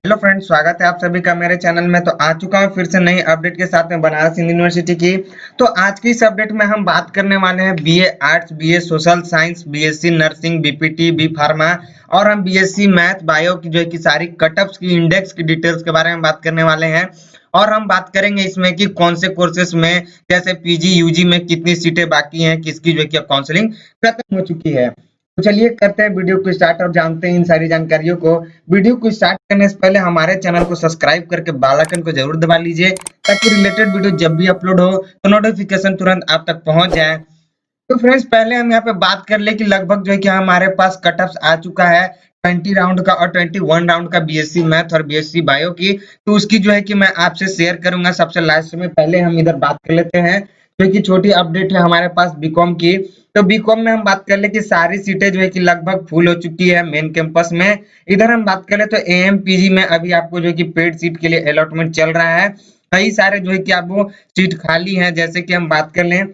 Hello friends, स्वागत है आप सभी का मेरे चैनल में। तो आ चुका हूँ फिर से नई अपडेट के साथ में बनारस हिंदू यूनिवर्सिटी की। तो आज की इस अपडेट में हम बात करने वाले हैं BA arts, BA social science, BSc nursing, BPT, B pharma और हम बीएससी मैथ बायो की जो है कि सारी कटअप्स की इंडेक्स की डिटेल्स के बारे में बात करने वाले हैं। और हम बात करेंगे इसमें कि कौन से कोर्सेस में, जैसे पीजी यूजी में कितनी सीटें बाकी हैं, किसकी जो है कि काउंसलिंग खत्म हो चुकी है। तो चलिए करते हैं वीडियो को स्टार्ट और जानते हैं इन सारी जानकारियों को। वीडियो को स्टार्ट करने से पहले हमारे चैनल को सब्सक्राइब करके बेल आइकन को जरूर दबा लीजिए, ताकि रिलेटेड वीडियो जब भी अपलोड हो तो नोटिफिकेशन तुरंत आप तक पहुंच जाए। तो फ्रेंड्स, पहले हम यहाँ पे बात कर ले कि लगभग जो है कि हमारे पास कटऑफ्स आ चुका है 20 राउंड का और 21 राउंड का बीएससी मैथ और बीएससी बायो की। तो उसकी जो है कि मैं आपसे शेयर करूंगा सबसे लास्ट में। पहले हम इधर बात कर लेते हैं जो कि छोटी अपडेट है हमारे पास बीकॉम की। तो बीकॉम में हम बात कर ले कि सारी सीटें जो है कि लगभग फुल हो चुकी है मेन कैंपस में। इधर हम बात करें तो एएमपीजी में अभी आपको जो है कि पेड सीट के लिए अलॉटमेंट चल रहा है। कई सारे जो है कि आपको सीट खाली है। जैसे कि हम बात कर लें,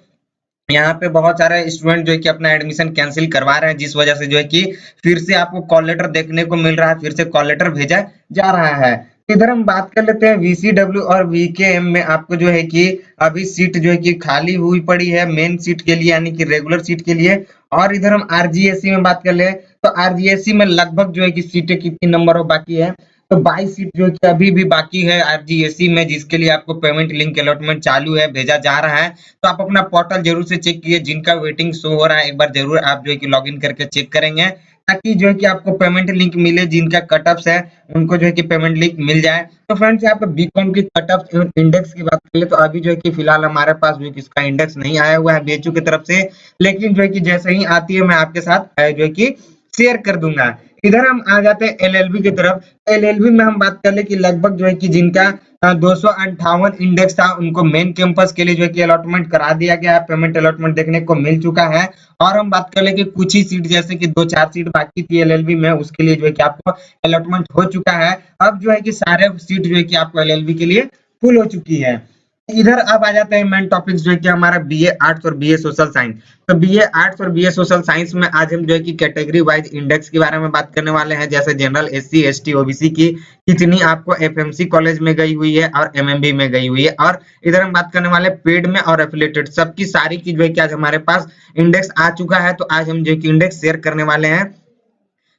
यहाँ पे बहुत सारे स्टूडेंट जो है कि अपना एडमिशन कैंसिल करवा रहे हैं, जिस वजह से जो है कि फिर से आपको कॉल लेटर देखने को मिल रहा है, फिर से कॉल लेटर भेजा जा रहा है। इधर हम बात कर लेते हैं वीसीडब्ल्यू और वीकेएम में आपको जो है कि अभी सीट जो है कि खाली हुई पड़ी है मेन सीट के लिए, यानी कि रेगुलर सीट के लिए। और इधर हम आरजीएससी में बात कर ले तो आरजीएससी में लगभग जो है कि सीटें कितनी नंबर हो बाकी है, तो 22 सीट जो है कि अभी भी बाकी है आरजीएससी में, जिसके लिए आपको पेमेंट लिंक अलॉटमेंट चालू है, भेजा जा रहा है। तो आप अपना पोर्टल जरूर से चेक कीजिए। जिनका वेटिंग शो हो रहा है एक बार जरूर आप जो है कि लॉग इन करके चेक करेंगे, ताकि जो है कि आपको पेमेंट लिंक मिले। जिनका कटअप्स है उनको जो है कि पेमेंट लिंक मिल जाए। तो फ्रेंड्स, यहाँ पे बीकॉम की कटअप्स एवं इंडेक्स की बात करें तो अभी जो है कि फिलहाल हमारे पास जो है कि इसका इंडेक्स नहीं आया हुआ है बीएचयू की तरफ से। लेकिन जो है कि जैसे ही आती है मैं आपके साथ जो है कि शेयर कर दूंगा। इधर हम आ जाते हैं एलएलबी की तरफ। एलएलबी में हम बात कर ले कि लगभग जो है कि जिनका 258 इंडेक्स था उनको मेन कैंपस के लिए जो है कि अलॉटमेंट करा दिया गया है, पेमेंट अलॉटमेंट देखने को मिल चुका है। और हम बात कर ले कि कुछ ही सीट, जैसे कि 2-4 सीट बाकी थी एलएलबी में, उसके लिए जो है कि आपको अलॉटमेंट हो चुका है। अब जो है कि सारे सीट जो है कि आपको एलएलबी के लिए फुल हो चुकी है। इधर अब आ जाते हैं मेन टॉपिक्स जो है कि हमारा बीए आर्ट्स और बीए सोशल साइंस। तो बीए आर्ट्स और बीए सोशल साइंस में आज हम जो है कि कैटेगरी वाइज इंडेक्स के बारे में बात करने वाले हैं। जैसे जनरल, एससी, एसटी, ओबीसी की कितनी आपको एफएमसी कॉलेज में गई हुई है और एमएमबी में गई हुई है। और इधर हम बात करने वाले पेड में और एफिलिएटेड सबकी सारी की जो है कि आज हमारे पास इंडेक्स आ चुका है। तो आज हम जो है कि इंडेक्स शेयर करने वाले हैं।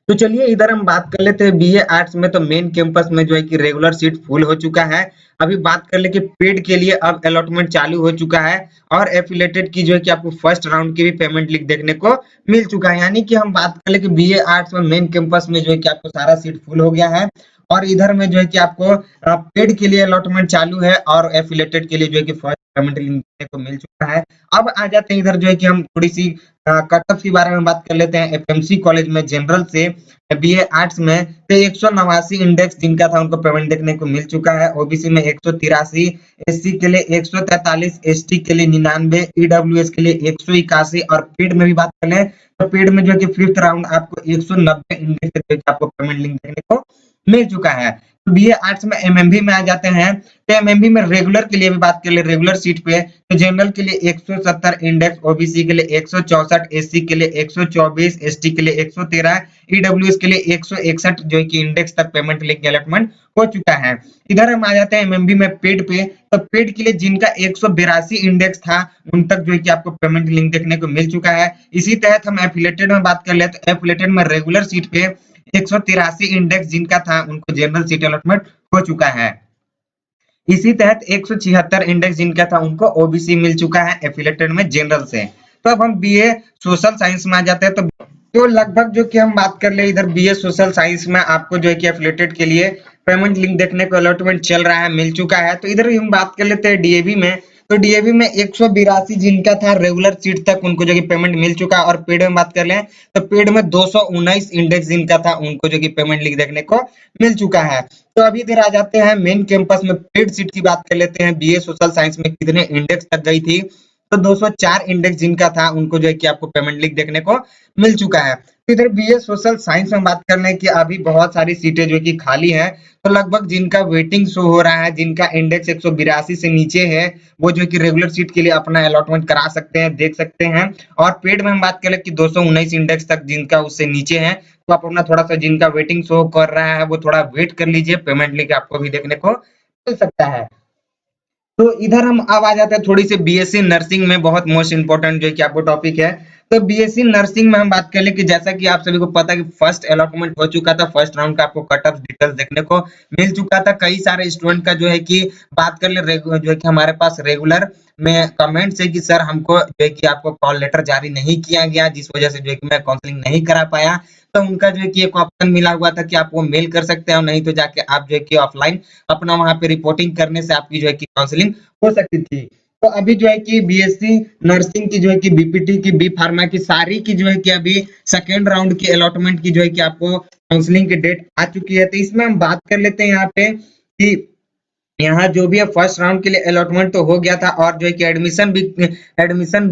तो चलिए इधर हम बात कर लेते हैं बीए आर्ट्स में। तो मेन कैंपस में जो है कि रेगुलर सीट फुल हो चुका है। अभी बात कर ले कि पेड के लिए अब अलॉटमेंट चालू हो चुका है। और एफिलेटेड की जो है कि आपको फर्स्ट राउंड की भी पेमेंट लिंक देखने को मिल चुका है। यानी कि हम बात कर ले कि बीए आर्ट्स में मेन कैंपस में जो है कि आपको सारा सीट फुल हो गया है। और इधर में जो है कि आपको पेड के लिए अलॉटमेंट चालू है और एफिलेटेड के लिए जो है कि फर्स्ट पेमेंट लिंक देखने को मिल चुका है। अब आ जाते हैं इधर जो है कि हम थोड़ी सी कटऑफ के बारे में बात कर लेते हैं। एफएमसी कॉलेज में जनरल से बीए आर्ट्स में तो 189 इंडेक्स जिनका था उनको पेमेंट देखने को मिल चुका है। ओबीसी में 183, एससी के लिए 143, एसटी के लिए 99, ईडब्ल्यूएस के लिए 181 और पेड में भी बात कर लें तो पेड में जो है कि फिफ्थ राउंड आपको 190 इंडेक्स आपको पेमेंट लिंक देखने को मिल चुका है। तो बीए आर्ट्स में एमएमबी में आ जाते हैं। तो एमएमबी में रेगुलर के लिए भी बात कर ले, रेगुलर सीट पे तो जनरल के लिए 170 इंडेक्स, ओबीसी के लिए 164, एससी के लिए 124, एसटी के लिए 113, ईडब्ल्यूएस के लिए 161 जो है कि इंडेक्स तक पेमेंट लिंक अलॉटमेंट हो चुका है। इधर हम आ जाते हैं एमएमबी में पेड पे। तो पेड के लिए जिनका 182 इंडेक्स था उन तक जो है कि आपको पेमेंट लिंक देखने को मिल चुका है। इसी तहत हम एफिलेटेड में बात कर ले तो एफिलेटेड में रेगुलर सीट पे 183 इंडेक्स जिनका था उनको जनरल सीट अलॉटमेंट हो चुका है। इसी तहत 176 इंडेक्स जिनका था उनको ओबीसी मिल चुका है एफिलेटेड में जनरल से। तो अब हम बीए सोशल साइंस में आ जाते हैं। तो लगभग जो कि हम बात कर ले इधर बीए सोशल साइंस में आपको जो है कि एफिलेटेड के लिए पेमेंट लिंक देखने को अलॉटमेंट चल रहा है, मिल चुका है। तो इधर हम बात कर लेते हैं डीएवी में। तो डीएवी में 182 जिनका था रेगुलर सीट तक उनको जो कि पेमेंट मिल चुका है। और पेड में बात कर लें तो पेड में 219 इंडेक्स जिनका था उनको जो कि पेमेंट लिंक देखने को मिल चुका है। तो अभी इधर आ जाते हैं मेन कैंपस में पेड सीट की बात कर लेते हैं। बीए सोशल साइंस में कितने इंडेक्स तक गई थी। तो 204 इंडेक्स जिनका था उनको जो है कि आपको पेमेंट लिंक देखने को मिल चुका है। तो इधर बीए सोशल साइंस में बात कर लें कि अभी बहुत सारी सीटें जो है कि खाली हैं, तो लगभग जिनका वेटिंग शो हो रहा है, जिनका इंडेक्स 182 से नीचे है, वो जो है कि रेगुलर सीट के लिए अपना अलॉटमेंट करा सकते हैं, देख सकते हैं। और पेड में हम बात करें कि 219 इंडेक्स तक जिनका उससे नीचे है, तो आप अपना थोड़ा-सा जिनका वेटिंग शो कर रहा है, वो थोड़ा वेट कर लीजिए, पेमेंट लिंक आपको भी देखने को मिल सकता है। तो इधर हम अब आ जाते हैं थोड़ी सी बीएससी नर्सिंग में, बहुत मोस्ट इंपोर्टेंट जो है कि आपको टॉपिक है। तो बीएससी नर्सिंग में हम बात कर ले कि जैसा कि आप सभी को पता है कि फर्स्ट अलॉटमेंट हो चुका था, फर्स्ट राउंड का आपको कट ऑफ डिटेल्स देखने को मिल चुका था। कई सारे स्टूडेंट का जो है कि बात कर ले जो है कि हमारे पास रेगुलर में कमेंट्स है कि सर हमको जो है कि आपको कॉल लेटर जारी नहीं किया गया, जिस वजह से जो है कि मैं काउंसलिंग नहीं करा पाया। तो उनका जो है कि एक ऑप्शन मिला हुआ था कि आप वो मेल कर सकते हैं, और नहीं तो जाके आप जो है कि ऑफलाइन अपना वहां पे रिपोर्टिंग करने से आपकी जो है कि काउंसलिंग हो सकती थी। तो अभी जो है कि बीएससी नर्सिंग की जो है कि बीपीटी की, बी फार्मा की, सारी की जो है कि अभी सेकेंड राउंड की अलॉटमेंट की जो है कि आपको काउंसलिंग की डेट आ चुकी है। तो इसमें हम बात कर लेते हैं यहाँ पे कि यहाँ जो भी है फर्स्ट राउंड के लिए अलॉटमेंट तो हो गया था, और जो है कि एडमिशन भी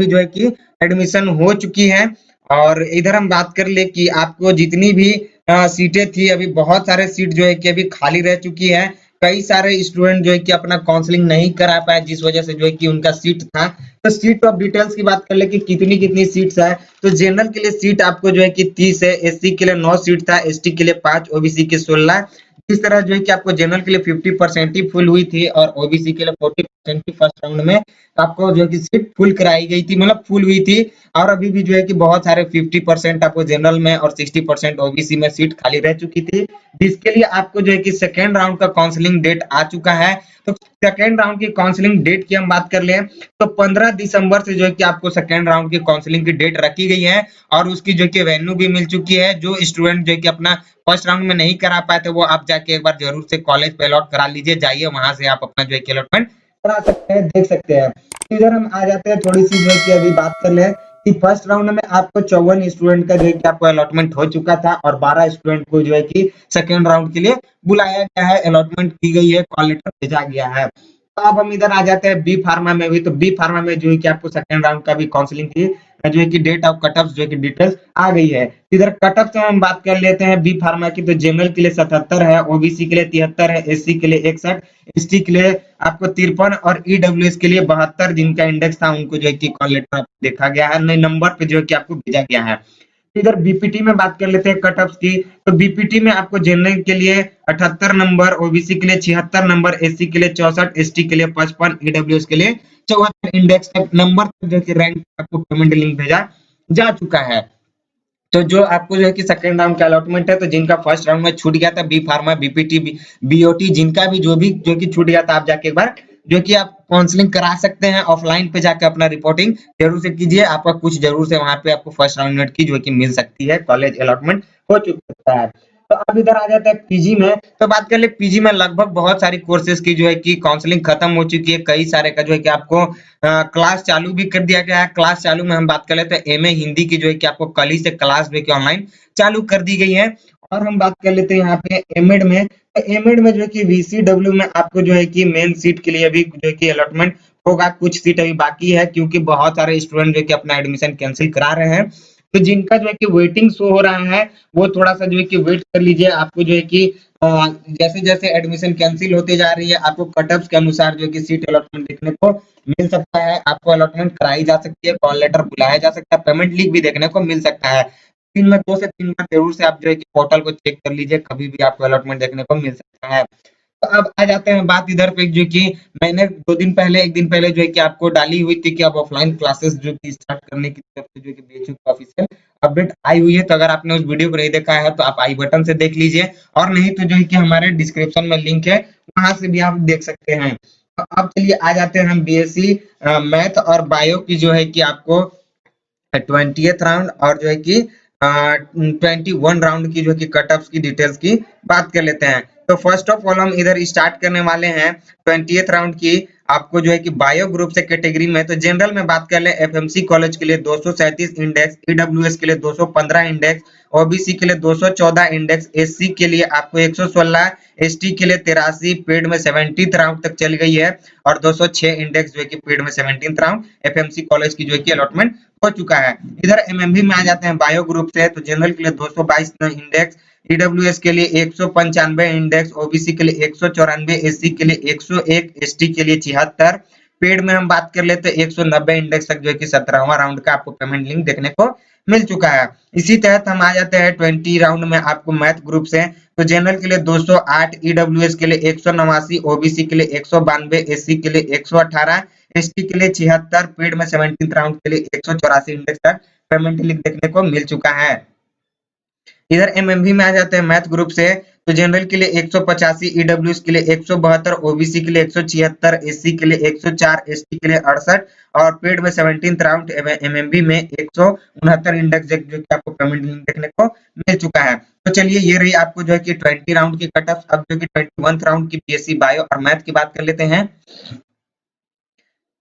जो है कि एडमिशन हो चुकी है। और इधर हम बात कर ले कि आपको जितनी भी सीटें थी, अभी बहुत सारे सीट जो है कि अभी खाली रह चुकी है। कई सारे स्टूडेंट जो है कि अपना काउंसलिंग नहीं करा पाए, जिस वजह से जो है कि उनका सीट था। तो सीट ऑफ डिटेल्स की बात कर ले कि कितनी कितनी सीट्स है। तो जनरल के लिए सीट आपको जो है कि 30 है, एससी के लिए 9 सीट था, एसटी के लिए 5, ओबीसी के 16। इस तरह जो है कि आपको जनरल के लिए 50% ही फुल हुई थी, और ओबीसी के लिए 40% की फर्स्ट राउंड में आपको जो है कि सीट फुल कराई गई थी, मतलब फुल हुई थी। और अभी भी जो है कि बहुत सारे 50% आपको जनरल में और 60% ओबीसी में सीट खाली रह चुकी थी, जिसके लिए आपको जो है कि सेकेंड राउंड का काउंसलिंग डेट आ चुका है। तो सेकेंड राउंड की काउंसलिंग डेट की हम बात कर ले तो 15 दिसंबर से जो है कि आपको सेकेंड राउंड की काउंसलिंग की डेट रखी गई है, और उसकी जो है कि वेन्यू भी मिल चुकी है। जो स्टूडेंट जो है कि अपना फर्स्ट राउंड में नहीं करा पाए थे, वो आप जाके एक बार जरूर से कॉलेज पे अलॉट करा लीजिए, जाइए वहां से आप अपना जो है कि अलॉटमेंट करा सकते हैं, देख सकते हैं। तो इधर हम आ जाते हैं थोड़ी सी जो है कि अभी बात कर ले कि फर्स्ट राउंड में आपको 54 स्टूडेंट का जो है कि आपको अलॉटमेंट हो चुका था, और 12 स्टूडेंट को जो है कि सेकेंड राउंड के लिए बुलाया गया है, अलॉटमेंट की गई है, कॉल लेटर भेजा गया है। तो अब हम इधर आ जाते हैं बी फार्मा में भी। तो बी फार्मा में जो है कि आपको सेकेंड राउंड का भी काउंसलिंग की जो है कि डेट ऑफ कट ऑफ जो है कि डिटेल्स आ गई है। इधर कट ऑफ से हम बात कर लेते हैं बी फार्मा की। तो जनरल के लिए 77 है, ओबीसी के लिए 73 है, एससी के लिए 61, एसटी के लिए आपको 53, और ईडब्ल्यूएस के लिए 72 जिनका इंडेक्स था उनको जो है कि कॉल लेटर देखा गया है, नए नंबर पे जो है कि आपको भेजा गया है। इधर बीपीटी में बात कर लेते हैं कट ऑफ की। तो बीपीटी में आपको जनरल के लिए 78 नंबर, ओबीसी के लिए 76 नंबर, एससी के लिए 64, एसटी के लिए 55, ईडब्ल्यूएस के लिए 74 इंडेक्स तक नंबर तक जो कि रैंक आपको पेमेंट लिंक भेजा जा चुका है। तो जो आपको जो है कि सेकंड राउंड का अलॉटमेंट है, तो जिनका फर्स्ट राउंड में छूट गया था, बी फार्मा, बीपीटी, बीओटी, जिनका भी जो भी जो कि छूट गया था, आप जाके एक बार जो कि आप काउंसलिंग करा सकते हैं, ऑफलाइन पे जाके अपना रिपोर्टिंग जरूर से कीजिए, आपका कुछ जरूर से वहां पे आपको फर्स्ट राउंड की जो है कि मिल सकती है, कॉलेज अलॉटमेंट हो चुका है। तो अब इधर आ जाता है पीजी में। तो बात कर ले पीजी में, लगभग बहुत सारी कोर्सेज की जो है कि काउंसलिंग खत्म हो चुकी है। कई सारे का जो है कि आपको क्लास चालू भी कर दिया गया है। क्लास चालू में हम बात कर लेते हैं एमए हिंदी की, जो है कि आपको कल ही से क्लास जो है कि ऑनलाइन चालू कर दी गई है। और हम बात कर लेते हैं यहाँ पे एमएड में। तो एमएड में जो है कि वीसीडब्ल्यू में आपको जो है कि मेन सीट के लिए भी जो है कि अलॉटमेंट होगा। कुछ सीट अभी बाकी है, क्योंकि बहुत सारे स्टूडेंट जो है कि अपना एडमिशन कैंसिल करा रहे हैं। तो जिनका जो है कि वेटिंग शो हो रहा है, वो थोड़ा सा जो है कि वेट कर लीजिए। आपको जो है कि जैसे जैसे एडमिशन कैंसिल होते जा रही है, आपको कट ऑफ के अनुसार जो है कि सीट अलॉटमेंट देखने को मिल सकता है, आपको अलॉटमेंट कराई जा सकती है, कॉल लेटर बुलाया जा सकता है, पेमेंट लिंक भी देखने को मिल सकता है। दिन में 2 से 3 बार जरूर से आप जो है कि पोर्टल को चेक कर लीजिए, कभी भी आपको अलॉटमेंट देखने को मिल सकता है। तो अब आ जाते हैं बात इधर पे, जो कि मैंने 2 दिन पहले, 1 दिन पहले जो है कि आपको डाली हुई थी कि अब ऑफलाइन क्लासेस जो कि स्टार्ट करने की तरफ से जो है कि बीएचयू का ऑफिशियल अपडेट आई हुई है। तो अगर आपने उस वीडियो को नहीं देखा है, तो आप आई बटन से देख लीजिए, और नहीं तो जो है कि हमारे डिस्क्रिप्शन में लिंक है, वहां से भी आप देख सकते हैं। तो अब चलिए आ जाते हैं हम बीएससी मैथ और बायो की, जो है कि आपको 20th राउंड और जो है कि 21 राउंड की जो है कि कट ऑफ की डिटेल्स की बात कर लेते हैं। तो फर्स्ट ऑफ ऑल हम इधर स्टार्ट करने वाले हैं 20th राउंड की। आपको जो है कि बायो ग्रुप से कैटेगरी में, तो जनरल में बात कर ले, एफएमसी कॉलेज के लिए 237 इंडेक्स, ईडब्ल्यूएस के लिए 215 इंडेक्स, ओबीसी के लिए 214 इंडेक्स, एससी के लिए आपको 116, एसटी के लिए 83, पेड में 17th राउंड तक चल गई है, और 206 इंडेक्स जो है कि पेड में 17th राउंड एफएमसी कॉलेज की जो है कि अलॉटमेंट हो चुका है। इधर एमएमबी में आ जाते हैं बायो ग्रुप से, तो जनरल के लिए 222 इंडेक्स, ईडब्ल्यूएस के लिए 195 इंडेक्स, ओबीसी के लिए 194, एससी के लिए 101, एसटी के लिए 76, पेड में हम बात कर लेते हैं 190 इंडेक्स तक जो है कि 17वां राउंड का आपको पेमेंट लिंक देखने को मिल चुका है। इसी तहत हम आ जाते हैं 20 राउंड में आपको मैथ ग्रुप से, तो जनरल के लिए 208, ईडब्ल्यूएस के लिए 189, ओबीसी के लिए 192, एससी के लिए 118, एसटी के लिए 76, पेड में 17th राउंड के लिए 184 इंडेक्स तक पेमेंट लिंक देखने को मिल चुका है। इधर एमएमवी में आ जाते हैं मैथ ग्रुप से, तो जनरल के लिए 185, ईडब्ल्यूएस के लिए 172, ओबीसी के लिए 176, एससी के लिए 104, एसटी के लिए 68, और पेड में 17th राउंड एमएमवी में 169 इंडेक्स जो कि आपको पेमेंट लिंक देखने को मिल चुका है। तो चलिए ये रही आपको जो है कि 20 राउंड की कट ऑफ। अब जो कि 21th राउंड की बीएससी बायो और मैथ की बात कर लेते हैं।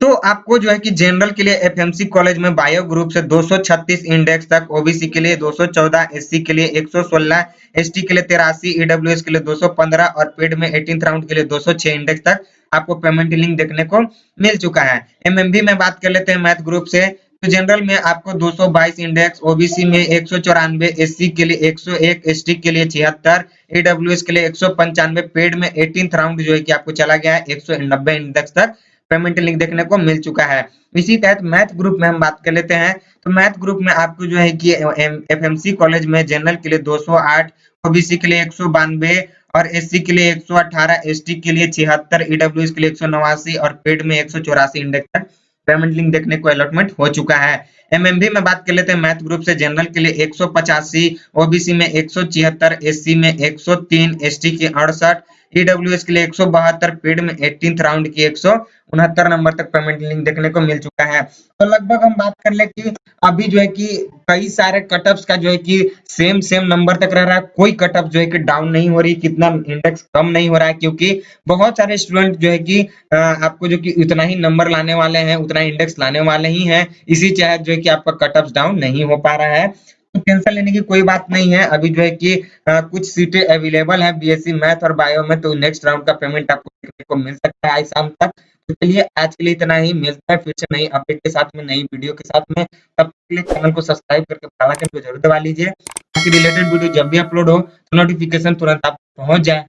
तो आपको जो है कि जनरल के लिए एफएमसी कॉलेज में बायो ग्रुप से 236 इंडेक्स तक, ओबीसी के लिए 214, एससी के लिए 116, एसटी के लिए 83, ईडब्ल्यूएस के लिए 215, और पेड में 18th राउंड के लिए 206 इंडेक्स तक आपको पेमेंट लिंक देखने को मिल चुका है। एमएमबी में बात कर लेते हैं मैथ ग्रुप से, तो जनरल में आपको 222 इंडेक्स, ओबीसी में 194, एससी के लिए 101, एसटी के लिए 76, ईडब्ल्यूएस के लिए 195, पेड में 18th राउंड जो है कि आपको चला गया है 190 इंडेक्स तक पेमेंट लिंक देखने को मिल चुका है। इसी तहत मैथ ग्रुप में हम बात कर लेते हैं, तो मैथ ग्रुप में आपको जो है कि एफएमसी कॉलेज में जनरल के लिए 208, ओबीसी के लिए 192, और एससी के लिए 118, एसटी के लिए 76, ईडब्ल्यूएस के लिए 189, और पेड में 184 इंडेक्स तक पेमेंट लिंक देखने को अलॉटमेंट हो चुका है। एमएमबी में बात कर लेते हैं मैथ ग्रुप से, जनरल के लिए 185, ओबीसी में 176, एससी में 103, एसटी के 68, ईडब्ल्यूएस के लिए 172, पेड में 18th राउंड की 169 नंबर तक पेमेंट लिंक देखने को मिल चुका है। तो लगभग हम बात कर ले कि अभी जो है कि कई सारे कटअप्स का जो है कि सेम सेम नंबर तक रह रहा है, कोई कटअप जो है कि डाउन नहीं हो रही, कितना इंडेक्स कम नहीं हो रहा है, क्योंकि बहुत सारे स्टूडेंट जो है कि आपको जो कि उतना ही नंबर लाने वाले हैं, उतना इंडेक्स लाने वाले ही हैं, इसी चाहे जो है कि आपका कटअप्स डाउन नहीं हो पा रहा है। तो टेंशन लेने की कोई बात नहीं है। अभी जो है कि कुछ सीटें अवेलेबल है बीएससी मैथ और बायो में, तो नेक्स्ट राउंड का पेमेंट आपको देखने को मिल सकता है आज शाम तक। तो चलिए आज के लिए इतना ही, मिलता है फिर से नई अपडेट के साथ में, नई वीडियो के साथ में। तब तक के लिए चैनल को सब्सक्राइब करके बेल आइकन को जरूर दबा लीजिए, ताकि रिलेटेड वीडियो जब भी अपलोड हो तो नोटिफिकेशन तुरंत आप पहुंच जाए।